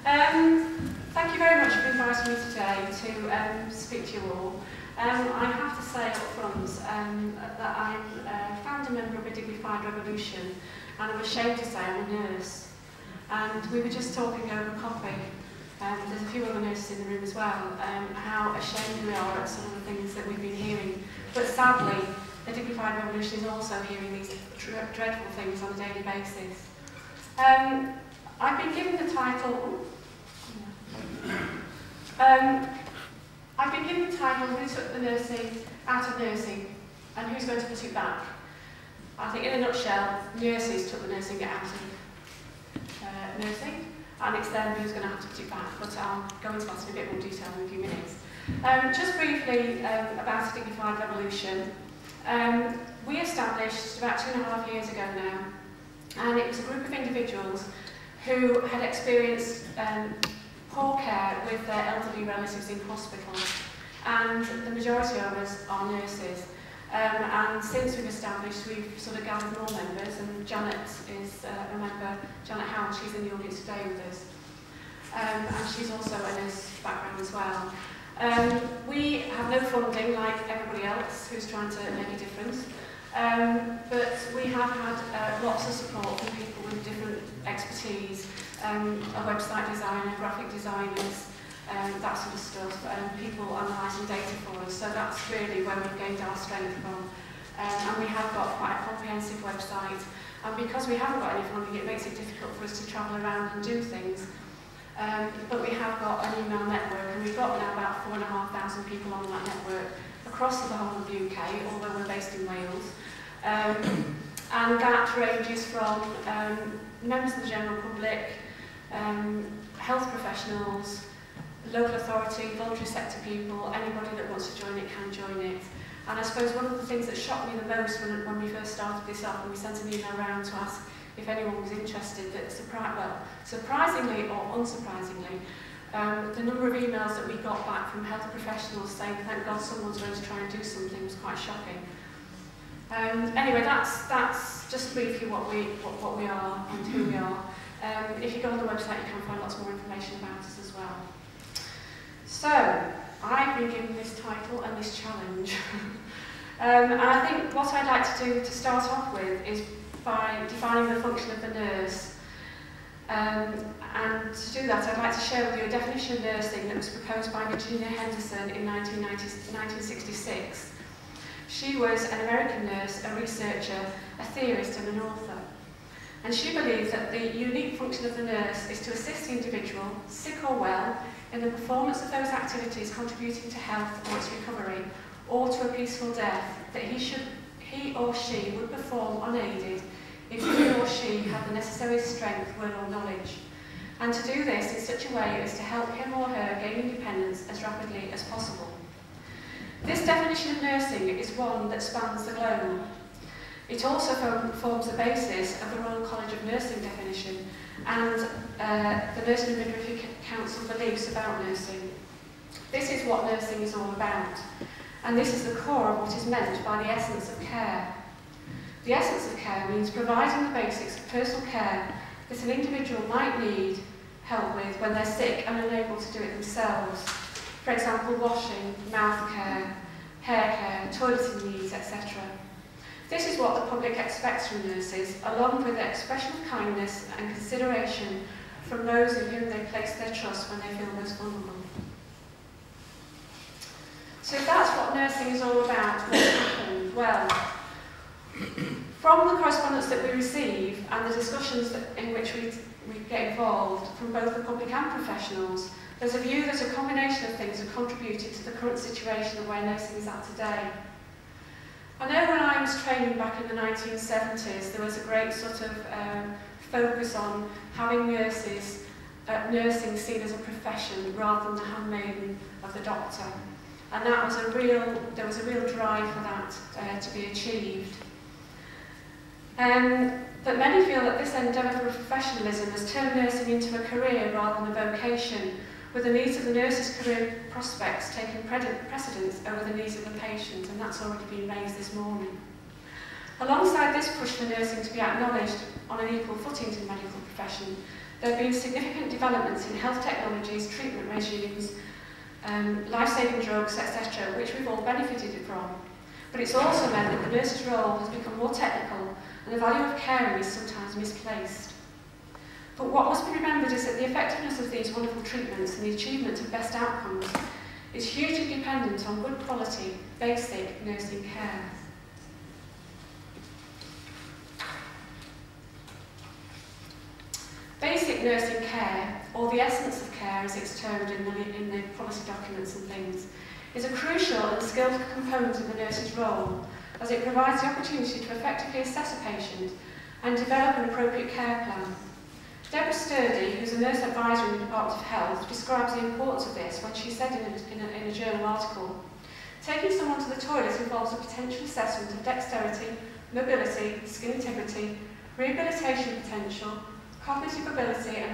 Thank you very much for inviting me today to speak to you all. I have to say up front that I'm a founder member of a dignified revolution, and I'm ashamed to say I'm a nurse. And we were just talking over coffee, there's a few other nurses in the room as well, how ashamed we are at some of the things that we've been hearing. But sadly, the dignified revolution is also hearing these dreadful things on a daily basis. I've been given the title. Who took the nursing out of nursing, and who's going to put it back? I think in a nutshell, nurses took the nursing out of nursing, and it's them who's going to have to put it back, but I'll go into that in a bit more detail in a few minutes. Just briefly about a dignified revolution. We established about 2.5 years ago now, and it was a group of individuals who had experienced poor care with their elderly relatives in hospital, and the majority of us are nurses. And since we've established, we've sort of gathered more members, and Janet is a member, Janet Howell, she's in the audience today with us. And she's also a nurse background as well. We have no funding like everybody else who's trying to make a difference, but we have had lots of support from people with different expertise, a website designer, graphic designers, that sort of stuff, people analysing data for us, so that's really where we've gained our strength from. And we have got quite a comprehensive website, and because we haven't got any funding, it makes it difficult for us to travel around and do things. But we have got an email network, and we've got now about 4,500 people on that network across the whole of the UK, although we're based in Wales. And that ranges from members of the general public, health professionals, local authority, voluntary sector people, anybody that wants to join it can join it. And I suppose one of the things that shocked me the most when we first started this up, and we sent an email around to ask if anyone was interested, that surprisingly or unsurprisingly, the number of emails that we got back from health professionals saying, thank God someone's going to try and do something, was quite shocking. Anyway, that's just briefly what we are and who we are. If you go on the website, you can find lots more information about us as well. So, I've been given this title and this challenge. And I think what I'd like to do to start off with is by defining the function of the nurse. And to do that, I'd like to share with you a definition of nursing that was proposed by Virginia Henderson in 1966. She was an American nurse, a researcher, a theorist and an author. And she believed that the unique function of the nurse is to assist the individual, sick or well, in the performance of those activities contributing to health or its recovery, or to a peaceful death, that he or she would perform unaided if he or she had the necessary strength, will or knowledge. And to do this in such a way as to help him or her gain independence as rapidly as possible. This definition of nursing is one that spans the globe. It also forms the basis of the Royal College of Nursing definition and the Nursing and Midwifery Council beliefs about nursing. This is what nursing is all about, and this is the core of what is meant by the essence of care. The essence of care means providing the basics of personal care that an individual might need help with when they're sick and unable to do it themselves. For example, washing, mouth care, hair care, toileting needs, etc. This is what the public expects from nurses, along with the expression of kindness and consideration from those in whom they place their trust when they feel most vulnerable. So if that's what nursing is all about, what's happened? Well, from the correspondence that we receive and the discussions in which we get involved from both the public and professionals, there's a view that a combination of things have contributed to the current situation of where nursing is at today. I know when I was training back in the 1970s, there was a great sort of focus on having nurses, nursing seen as a profession rather than the handmaiden of the doctor. And that was there was a real drive for that to be achieved. But many feel that this endeavour for professionalism has turned nursing into a career rather than a vocation, with the needs of the nurse's career prospects taking precedence over the needs of the patient, and that's already been raised this morning. Alongside this push for nursing to be acknowledged on an equal footing to the medical profession, There have been significant developments in health technologies, treatment regimes, life-saving drugs, etc., which we've all benefited from. But it's also meant that the nurse's role has become more technical and the value of caring is sometimes misplaced. But what must be remembered is that the effectiveness of these wonderful treatments and the achievement of best outcomes is hugely dependent on good quality, basic nursing care. Basic nursing care, or the essence of care as it's termed in the policy documents and things, is a crucial and skilled component of the nurse's role, as it provides the opportunity to effectively assess a patient and develop an appropriate care plan. Deborah Sturdy, who's a nurse advisor in the Department of Health, describes the importance of this when she said in a journal article, "Taking someone to the toilet involves a potential assessment of dexterity, mobility, skin integrity, rehabilitation potential, cognitive ability and